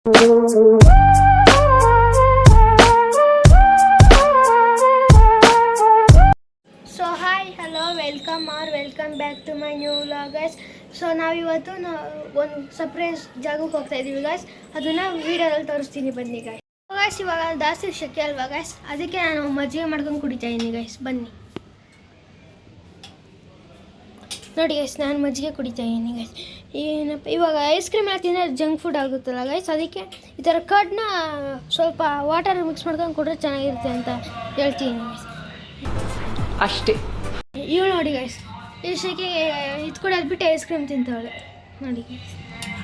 So hi hello welcome back to my new vlog guys. So ನಾವಿವತ್ತು ಒಂದು surprise ಜಾಗಕ್ಕೆ ಹೋಗ್ತಾ ಇದ್ದೀವಿ ಗೈಸ್. ಅದನ್ನು ವೀಡಿಯೋದಲ್ಲಿ ತೋರಿಸ್ತೀನಿ ಬನ್ನಿ ಗೈಸ್. ಇವಾಗ ಜಾಸ್ತಿ ಶೆಕೆ ಅಲ್ವಾ ಗೈಸ್, ಅದಕ್ಕೆ ನಾನು ಮಜ್ಜಿಗೆ ಮಾಡ್ಕೊಂಡು ಕುಡಿತಾ ಇದ್ದೀನಿ ಗೈಸ್. ಬನ್ನಿ ನೋಡಿ ಗೈಸ್, ನಾನು ಮಜ್ಜಿಗೆ ಕುಡಿತಾ ಇದ್ದೀನಿ ಗೈಸ್. ಏನಪ್ಪ ಇವಾಗ ಐಸ್ ಕ್ರೀಮ್ ಎಲ್ಲ ತಿಂದರೆ ಜಂಕ್ ಫುಡ್ ಆಗುತ್ತಲ್ಲ ಗೈಸ್, ಅದಕ್ಕೆ ಈ ಥರ ಕಡ್ನ ಸ್ವಲ್ಪ ವಾಟರ್ ಮಿಕ್ಸ್ ಮಾಡ್ಕೊಂಡು ಕೊಟ್ಟರೆ ಚೆನ್ನಾಗಿರುತ್ತೆ ಅಂತ ಹೇಳ್ತೀನಿ ಗೈಸ್. ಅಷ್ಟೇ. ಇವು ನೋಡಿ ಗೈಸ್, ಈ ಶೆಕೆಗೆ ಇದು ಕೂಡ ಅದ್ಬಿಟ್ಟು ಐಸ್ ಕ್ರೀಮ್ ತಿಂತಾವಳೆ ನೋಡಿ ಗೈಸ್.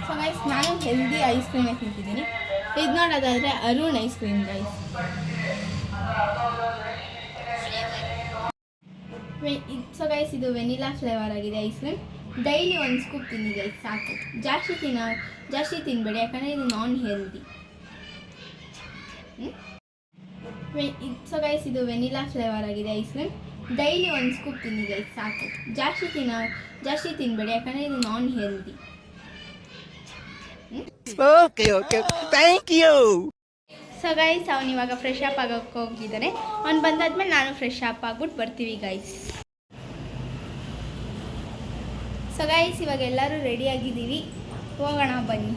ಸೊ ಗೈಸ್, ನಾನು ಹೆಲ್ದಿ ಐಸ್ ಕ್ರೀಮೇ ತಿಂತಿದ್ದೀನಿ. ಇದು ನೋಡೋದಾದರೆ Arun ice cream guys. So guys, ಇದು ವೆನಿಲಾ ಫ್ಲೇವರ್ ಆಗಿದೆ ಐಸ್ ಕ್ರೀಮ್. ಡೈಲಿ ಒಂದು ಸ್ಕೂಪ್ ತಿನ್ನಿ ಗೈಸ್, ಸಾಕು. ಜಾಸ್ತಿ ತಿನ್ನಬೇಡಿ, ಯಾಕಂದರೆ ಇದು ನಾನ್ ಹೆಲ್ದಿ. ಸೊ ಗೈಸ್, ಇದು ವೆನಿಲಾ ಫ್ಲೇವರ್ ಆಗಿದೆ ಐಸ್ ಕ್ರೀಮ್. ಡೈಲಿ ಒಂದು ಸ್ಕೂಪ್ ತಿನ್ನಿ ಗೈಸ್, ಸಾಕು. ಜಾಸ್ತಿ ತಿನ್ನಬೇಡಿ, ಯಾಕಂದರೆ ಇದು non healthy. Okay thank you. So guys, ಅವನು ಇವಾಗ ಫ್ರೆಶ್ ಅಪ್ ಆಗೋಕ್ಕೆ ಹೋಗಿದ್ದಾನೆ. ಅವ್ನು ಬಂದಾದ್ಮೇಲೆ ನಾನು ಫ್ರೆಶ್ ಅಪ್ ಆಗ್ಬಿಟ್ಟು ಬರ್ತೀವಿ ಗೈಸ್. ಸೊ ಗೈಸ್, ಇವಾಗ ಎಲ್ಲರೂ ರೆಡಿಯಾಗಿದ್ದೀವಿ, ಹೋಗೋಣ ಬನ್ನಿ.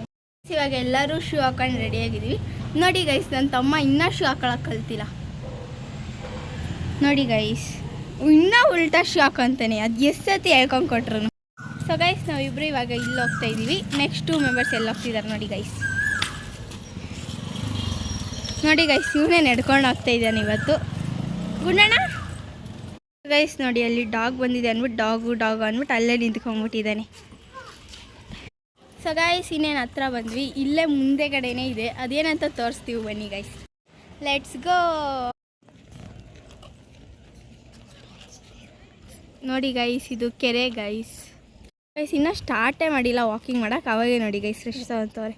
ಇವಾಗ ಎಲ್ಲರೂ ಶೂ ಹಾಕೊಂಡು ರೆಡಿಯಾಗಿದ್ದೀವಿ. ನೋಡಿ ಗೈಸ್, ನನ್ನ ತಮ್ಮ ಇನ್ನೂ ಶೂ ಹಾಕೊಳಕ್ಕೆ ಕಲ್ತಿಲ್ಲ. ನೋಡಿ ಗೈಸ್, ಇನ್ನೂ ಉಲ್ಟಾ ಶೂ ಹಾಕೊಂತಾನೆ, ಅದು ಎಷ್ಟೊತ್ತಿ ಹೇಳ್ಕೊಂಡು ಕೊಟ್ರು. ಸೊ ಗೈಸ್, ನಾವಿಬ್ಬರು ಇವಾಗ ಇಲ್ಲಿ ಹೋಗ್ತಾ ಇದ್ದೀವಿ. ನೆಕ್ಸ್ಟ್ 2 ಮೆಂಬರ್ಸ್ ಎಲ್ಲ ಹೋಗ್ತಿದ್ದಾರೆ ನೋಡಿ ಗೈಸ್. ನೋಡಿ ಗೈಸ್, ಇವನೇ ನಡ್ಕೊಂಡು ಹೋಗ್ತಾ ಇದ್ದಾನೆ ಇವತ್ತು. ಗುಂಡಣ್ಣ ಗೈಸ್, ನೋಡಿ ಅಲ್ಲಿ ಡಾಗ್ ಬಂದಿದೆ ಅಂದ್ಬಿಟ್ಟು ಡಾಗು ಅಂದ್ಬಿಟ್ಟು ಅಲ್ಲೇ ನಿಂತ್ಕೊಂಡ್ಬಿಟ್ಟಿದ್ದಾನೆ. ಸೊ ಗೈಸ್, ಇನ್ನೇನು ಹತ್ರ ಬಂದ್ವಿ. ಇಲ್ಲೇ ಮುಂದೆಗಡೆನೇ ಇದೆ, ಅದೇನಂತ ತೋರಿಸ್ತೀವಿ ಬನ್ನಿ ಗೈಸ್. Let's go. ನೋಡಿ ಗೈಸ್, ಇದು ಕೆರೆ ಗೈಸ್. ಇನ್ನೂ ಸ್ಟಾರ್ಟೇ ಮಾಡಿಲ್ಲ ವಾಕಿಂಗ್ ಮಾಡೋಕ್ಕೆ, ಅವಾಗೇ ನೋಡಿ ಗೈಸ್ ರೆಸ್ಟ್ ತಗೊತವ್ರೆ.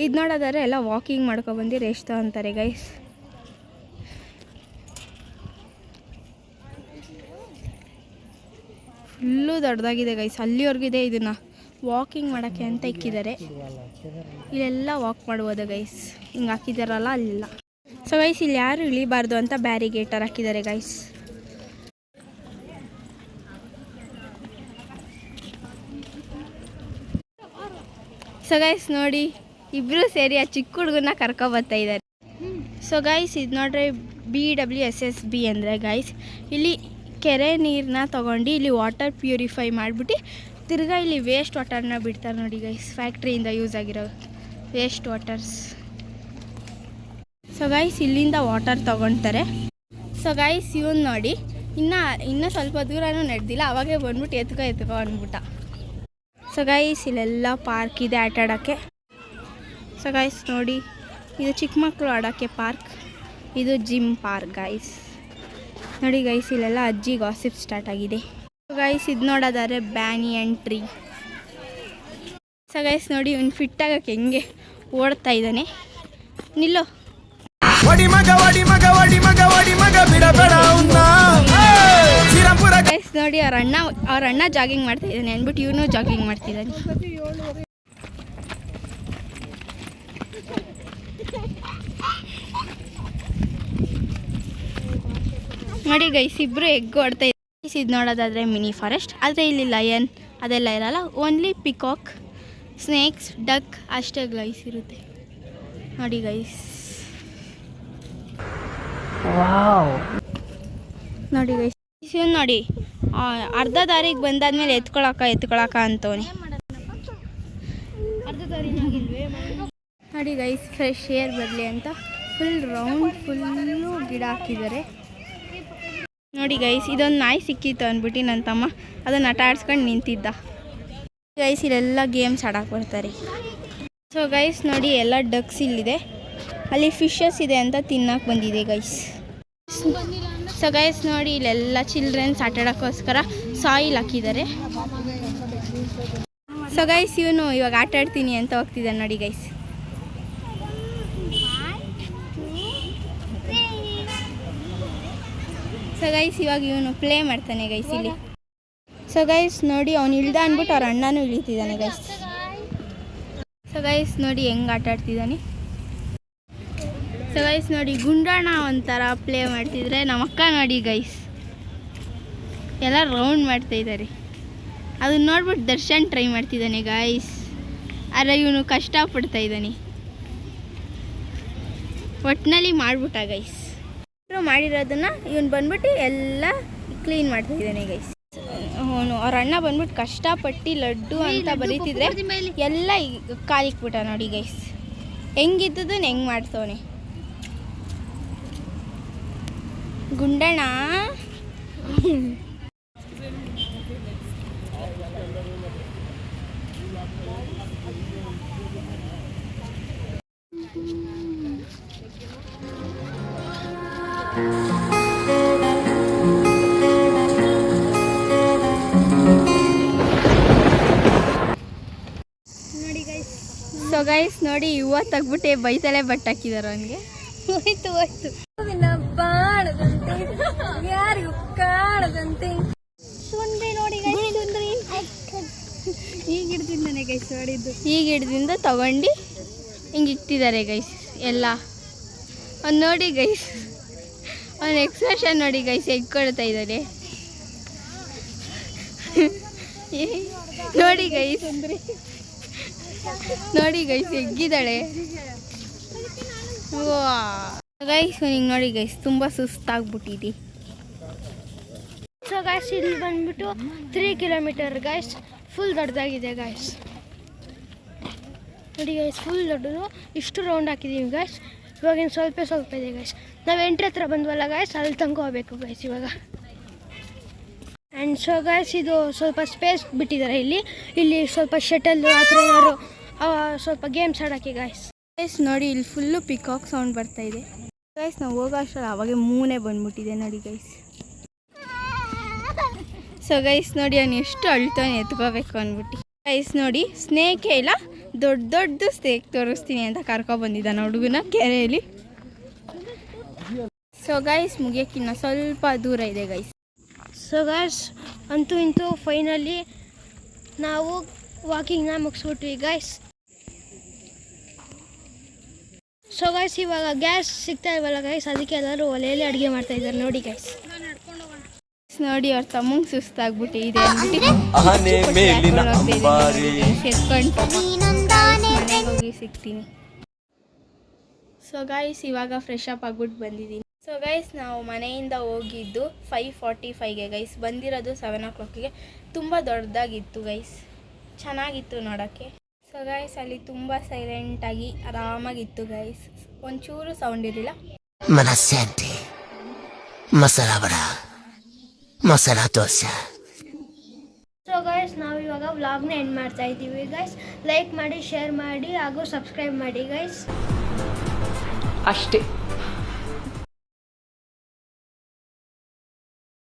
ಇದು ನೋಡೋದಾದ್ರೆ ಎಲ್ಲ ವಾಕಿಂಗ್ ಮಾಡ್ಕೊಬಂದು ರೆಸ್ಟ್ ತಗೊತಾರೆ ಗೈಸ್. ಫುಲ್ಲು ದೊಡ್ಡದಾಗಿದೆ ಗೈಸ್, ಅಲ್ಲಿವರೆಗಿದೆ. ಇದನ್ನು ವಾಕಿಂಗ್ ಮಾಡೋಕ್ಕೆ ಅಂತ ಇಕ್ಕಿದ್ದಾರೆ. ಇಲ್ಲೆಲ್ಲ ವಾಕ್ ಮಾಡ್ಬೋದು ಗೈಸ್, ಹಿಂಗೆ ಹಾಕಿದಾರಲ್ಲ ಅಲ್ಲಿಲ್ಲ. ಸೊ ಗೈಸ್, ಇಲ್ಲಿ ಯಾರು ಇಳಿಬಾರ್ದು ಅಂತ ಬ್ಯಾರಿಗೇಟರ್ ಹಾಕಿದ್ದಾರೆ ಗೈಸ್. ಸೊ ಗೈಸ್, ನೋಡಿ ಇಬ್ಬರು ಸೇರಿ ಆ ಚಿಕ್ಕ ಹುಡುಗನ್ನ ಕರ್ಕೊಬರ್ತಾ ಇದ್ದಾರೆ. ಸೊ ಗೈಸ್, ಇದು ನೋಡ್ರೆ BWSSB ಅಂದರೆ ಗೈಸ್, ಇಲ್ಲಿ ಕೆರೆ ನೀರನ್ನ ತೊಗೊಂಡು ಇಲ್ಲಿ ವಾಟರ್ ಪ್ಯೂರಿಫೈ ಮಾಡಿಬಿಟ್ಟು ತಿರ್ಗಾ ಇಲ್ಲಿ ವೇಸ್ಟ್ ವಾಟರ್ನ ಬಿಡ್ತಾರೆ ನೋಡಿ ಗೈಸ್. ಫ್ಯಾಕ್ಟ್ರಿಯಿಂದ ಯೂಸ್ ಆಗಿರೋ ವೇಸ್ಟ್ ವಾಟರ್ಸ್. ಸೊ ಗೈಸ್, ಇಲ್ಲಿಂದ ವಾಟರ್ ತೊಗೊಳ್ತಾರೆ. ಸೊ ಗೈಸ್, ಇವನು ನೋಡಿ ಇನ್ನೂ ಸ್ವಲ್ಪ ದೂರನೂ ನಡೆದಿಲ್ಲ, ಅವಾಗೇ ಬಂದ್ಬಿಟ್ಟು ಎತ್ಕೊ ಅಂದ್ಬಿಟ್ಟ. ಸೊ ಗೈಸ್, ಇಲ್ಲೆಲ್ಲ ಪಾರ್ಕ್ ಇದೆ ಆಟ ಆಡೋಕ್ಕೆ. ಸೊ ಗೈಸ್, ನೋಡಿ ಇದು ಚಿಕ್ಕ ಮಕ್ಕಳು ಆಡೋಕ್ಕೆ ಪಾರ್ಕ್, ಇದು ಜಿಮ್ ಪಾರ್ಕ್ ಗೈಸ್. ನೋಡಿ ಗೈಸ್, ಇಲ್ಲೆಲ್ಲ ಅಜ್ಜಿ ಗಾಸಿಪ್ ಸ್ಟಾರ್ಟ್ ಆಗಿದೆ. ಸೊ ಗೈಸ್, ಇದು ನೋಡೋದಾದ್ರೆ ಬ್ಯಾನಿಯನ್ ಟ್ರೀ. ಸೊ ಗೈಸ್, ನೋಡಿ ಇವ್ನು ಫಿಟ್ ಆಗೋಕ್ಕೆ ಹೆಂಗೆ ಓಡ್ತಾ ಇದ್ದಾನೆ. ನಿಲ್ಲೋ ಗೈಸ್, ನೋಡಿ ಅವ್ರ ಅಣ್ಣ ಜಾಗಿಂಗ್ ಮಾಡ್ತಾ ಇದ್ದಾನೆ ಅಂದ್ಬಿಟ್ಟು ಇವನು ಜಾಗಿಂಗ್ ಮಾಡ್ತಿದ್ದಾನೆ. ನೋಡಿ ಗೈಸ್, ಇಬ್ಬರು ಎಗ್ ಹೊಡ್ತಾ ಇದ್ದಾರೆ. ಇದು ನೋಡೋದಾದರೆ ಮಿನಿ ಫಾರೆಸ್ಟ್, ಆದರೆ ಇಲ್ಲಿ ಲಯನ್ ಅದೆಲ್ಲ ಇರಲ್ಲ, ಓನ್ಲಿ ಪಿಕಾಕ್, ಸ್ನೇಕ್ಸ್, ಡಕ್ ಅಷ್ಟೇ ಗೈಸ್ ಇರುತ್ತೆ. ನೋಡಿ ಗೈಸ್, ನೋಡಿ ಗೈಸ್, ಇವನು ನೋಡಿ ಅರ್ಧ ದಾರಿಗೆ ಬಂದಾದ್ಮೇಲೆ ಎತ್ಕೊಳಕ ಅಂತವನಿ. ನೋಡಿ ಗೈಸ್, ಫ್ರೆಶ್ ಏರ್ ಬರಲಿ ಅಂತ ಫುಲ್ ರೌಂಡ್ ಫುಲ್ಲು ಗಿಡ ಹಾಕಿದ್ದಾರೆ. ನೋಡಿ ಗೈಸ್, ಇದೊಂದು ನಾಯಿ ಸಿಕ್ಕಿತ್ತು ಅಂದ್ಬಿಟ್ಟು ನನ್ನ ತಮ್ಮ ಅದನ್ನು ಆಟ ಆಡ್ಸ್ಕೊಂಡು ನಿಂತಿದ್ದ. ಗೈಸ್, ಇಲ್ಲೆಲ್ಲ ಗೇಮ್ಸ್ ಆಡಕ್ಕೆ ಬರ್ತಾರೆ. ಸೊ ಗೈಸ್, ನೋಡಿ ಎಲ್ಲ ಡಕ್ಸ್ ಇಲ್ಲಿದೆ, ಅಲ್ಲಿ ಫಿಶಸ್ ಇದೆ ಅಂತ ತಿನ್ನಕ್ಕೆ ಬಂದಿದೆ ಗೈಸ್. ಸೊ ಗೈಸ್, ನೋಡಿ ಇಲ್ಲೆಲ್ಲ ಚಿಲ್ಡ್ರನ್ಸ್ ಆಟ ಆಡೋಕ್ಕೋಸ್ಕರ ಸಾಯಿಲ್ ಹಾಕಿದ್ದಾರೆ. ಸೊ ಗೈಸ್, ಇವನು ಇವಾಗ ಆಟ ಆಡ್ತೀನಿ ಅಂತ ಹೋಗ್ತಿದ್ದಾನೆ ನೋಡಿ ಗೈಸ್. ಸೊ ಗೈಸ್, ಇವಾಗ ಇವನು ಪ್ಲೇ ಮಾಡ್ತಾನೆ ಗೈಸ್ ಇಲ್ಲಿ. ಸೊ ಗೈಸ್, ನೋಡಿ ಅವ್ನು ಇಳ್ದ ಅಂದ್ಬಿಟ್ಟು ಅವ್ರ ಅಣ್ಣನೂ ಇಳಿತಿದ್ದಾನೆ ಗೈಸ್. ಸೊ ಗೈಸ್, ನೋಡಿ ಹೆಂಗೆ ಆಟ ಆಡ್ತಿದ್ದಾನೆ. ಸೊ ಗೈಸ್ ನೋಡಿ ಗುಂಡಣ್ಣ ಒಂಥರ ಪ್ಲೇ ಮಾಡ್ತಿದ್ರೆ ನಮ್ಮ ಅಕ್ಕ ನೋಡಿ ಗೈಸ್ ಎಲ್ಲ ರೌಂಡ್ ಮಾಡ್ತಾ ಇದ್ದಾರೆ. ಅದನ್ನ ನೋಡ್ಬಿಟ್ಟು ದರ್ಶನ್ ಟ್ರೈ ಮಾಡ್ತಿದ್ದಾನೆ ಗೈಸ್. ಆದರೆ ಇವನು ಕಷ್ಟಪಡ್ತಾ ಇದ್ದಾನೆ. ಒಟ್ಟಿನಲ್ಲಿ ಮಾಡ್ಬಿಟ್ಟ ಗೈಸ್. ಮಾಡಿರೋದನ್ನು ಇವನು ಬಂದ್ಬಿಟ್ಟು ಎಲ್ಲ ಕ್ಲೀನ್ ಮಾಡ್ತಾ ಇದ್ದಾನೆ ಗೈಸ್. ಅವನು ಅವ್ರ ಅಣ್ಣ ಬಂದ್ಬಿಟ್ಟು ಕಷ್ಟಪಟ್ಟು ಲಡ್ಡು ಅಂತ ಬರೀತಿದ್ರೆ ಎಲ್ಲ ಕಾಲಿಕ್ಬಿಟ್ಟ ನೋಡಿ ಗೈಸ್. ಹೆಂಗಿದ್ದದನ್ನ ಹೆಂಗೆ ಮಾಡ್ತವನೆ ಗುಂಡಣ್ಣ. ಸೊ ಗೈಸ್ ನೋಡಿ ಹೂವು ತೆಗ್ಬಿಟ್ಟೆ ಬೈತಲೇ ಬಟ್ ಹಾಕಿದಾರೆ ಅವನಿಗೆ. ಹೋಯ್ತು ಯಾರಿಗೂ ಕಾಣದಂತೆ ಸುಂದ್ರಿ ನೋಡಿ ಸುಂದ್ರಿ ಈಗ ಹಿಡ್ದಿಂದಾನೆ ಗೈಸ್ ಹೊಡಿದ್ದು. ಈಗ ಹಿಡ್ದಿಂದ ತಗೊಂಡು ಹಿಂಗೆ ಇಕ್ತಿದ್ದಾರೆ ಗೈಸ್ ಎಲ್ಲ. ಅವ್ನು ನೋಡಿ ಗೈಸ್ ಅವನ ಎಕ್ಸ್ಪ್ರೆಷನ್ ನೋಡಿ ಗೈಸ್ ಹೆಗ್ ಕೊಡ್ತಾ ಇದ್ದಾನೆ ನೋಡಿ ಗೈಸ್ ನೋಡಿ ಗೈಸ್ ಹೆಗ್ಗಿದ್ದಾಳೆ. ಗೈಸ್ ಹಿಂಗೆ ನೋಡಿ ಗೈಸ್ ತುಂಬ ಸುಸ್ತಾಗ್ಬಿಟ್ಟಿದೆ. ಸೊ ಗಾಯ್ಸ್ ಇಲ್ಲಿ ಬಂದ್ಬಿಟ್ಟು 3 ಕಿಲೋಮೀಟರ್ ಗಾಯ್ಸ್. ಫುಲ್ ದೊಡ್ಡದಾಗಿದೆ ಗಾಯ್ಸ್. ನೋಡಿ ಗೈಸ್ ಫುಲ್ ದೊಡ್ಡದು. ಇಷ್ಟು ರೌಂಡ್ ಹಾಕಿದ್ದೀವಿ ಗಾಯ್ಸ್. ಇವಾಗಿನ ಸ್ವಲ್ಪ ಇದೆ ಗಾಯ್ಸ್. ನಾವು ಎಂಟ್ರಿ ಹತ್ರ ಬಂದ್ವಲ್ಲ ಗಾಯ್ಸ್, ಅಲ್ಲಿ ತನಕ ಹೋಗ್ಬೇಕು ಗಾಯ್ಸ್ ಇವಾಗ. ಆ್ಯಂಡ್ ಸೊ ಗಾಯ್ಸ್ ಇದು ಸ್ವಲ್ಪ ಸ್ಪೇಸ್ ಬಿಟ್ಟಿದ್ದಾರೆ ಇಲ್ಲಿ ಸ್ವಲ್ಪ ಶಟಲ್ಲು ಆ ಥರ ಏನಾದ್ರು ಸ್ವಲ್ಪ ಗೇಮ್ಸ್ ಆಡೋಕ್ಕೆ ಗಾಯ್ಸ್. ಗೈಸ್ ನೋಡಿ ಇಲ್ಲಿ ಫುಲ್ಲು ಪಿಕಾಕ್ ಸೌಂಡ್ ಬರ್ತಾ ಇದೆ ಗೈಸ್. ನಾವು ಹೋಗೋ ಅಷ್ಟರಲ್ಲಿ ಅವಾಗೆ ಮೂನೇ ಬಂದ್ಬಿಟ್ಟಿದೆ ನೋಡಿ ಗೈಸ್. ಸೊ ಗೈಸ್ ನೋಡಿ ಅವನು ಎಷ್ಟು ಅಳ್ತಾನೆ ಎತ್ಕೋಬೇಕು ಅಂದ್ಬಿಟ್ಟು. ಗೈಸ್ ನೋಡಿ ಸ್ನೇಕೇ ಇಲ್ಲ, ದೊಡ್ಡ ಸ್ನೇಕ್ ತೋರಿಸ್ತೀನಿ ಅಂತ ಕರ್ಕೊಬಂದಿದ್ದಾನೆ ಹುಡುಗನ ಕೆರೆಯಲ್ಲಿ. ಸೊ ಗೈಸ್ ಮುಗಿಯೋಕ್ಕಿನ್ನ ಸ್ವಲ್ಪ ದೂರ ಇದೆ ಗೈಸ್. ಸೊ ಗಾಯ್ಸ್ ಅಂತೂ ಇಂತೂ ಫೈನಲಿ ನಾವು ವಾಕಿಂಗ್ನ ಮುಗಿಸ್ಬಿಟ್ವಿ ಗಾಯ್ಸ್. ಸೊ ಗಾಯ್ಸ್ ಇವಾಗ ಗ್ಯಾಸ್ ಸಿಗ್ತಾ ಇಲ್ವಲ್ಲ ಗೈಸ್, ಅದಕ್ಕೆ ಎಲ್ಲರೂ ಒಲೆಯಲ್ಲಿ ಅಡುಗೆ ಮಾಡ್ತಾ ಇದ್ದಾರೆ ನೋಡಿ ಗೈಸ್. ನೋಡಿ ಅವ್ರ ತಮ್ಮಂಗೆ ಸುಸ್ತಾಗ್ಬಿಟ್ಟಿದೆ ಹೋಗಿ ಸಿಗ್ತೀನಿ. ಸೊ ಗೈಸ್ ಇವಾಗ ಫ್ರೆಶ್ ಅಪ್ ಆಗ್ಬಿಟ್ಟು ಬಂದಿದ್ದೀನಿ. ಸೊ ಗೈಸ್ ನಾವು ಮನೆಯಿಂದ ಹೋಗಿದ್ದು 5:45ಗೆ ಗೈಸ್, ಬಂದಿರೋದು 7 o'clockಗೆ. ತುಂಬ ದೊಡ್ಡದಾಗಿತ್ತು ಗೈಸ್, ಚೆನ್ನಾಗಿತ್ತು ನೋಡೋಕ್ಕೆ. ಸೊ ಗೈಸ್ ಅಲ್ಲಿ ತುಂಬ ಸೈಲೆಂಟಾಗಿ ಆರಾಮಾಗಿತ್ತು ಗೈಸ್, ಒಂಚೂರು ಸೌಂಡ್ ಇರಲಿಲ್ಲ. ಮನಸ್ಸಂತೆ ಮಸಾಲ ಬಡ ಮಸಾಲ ದೋಸೆ. ಸೊ ಗೈಸ್ ನಾವು ಇವಾಗ ವ್ಲಾಗ್ನ ಎಂಡ್ ಮಾಡ್ತಾ ಇದ್ದೀವಿ ಗೈಸ್. ಲೈಕ್ ಮಾಡಿ, ಶೇರ್ ಮಾಡಿ ಹಾಗೂ ಸಬ್ಸ್ಕ್ರೈಬ್ ಮಾಡಿ ಗೈಸ್. ಅಷ್ಟೇ.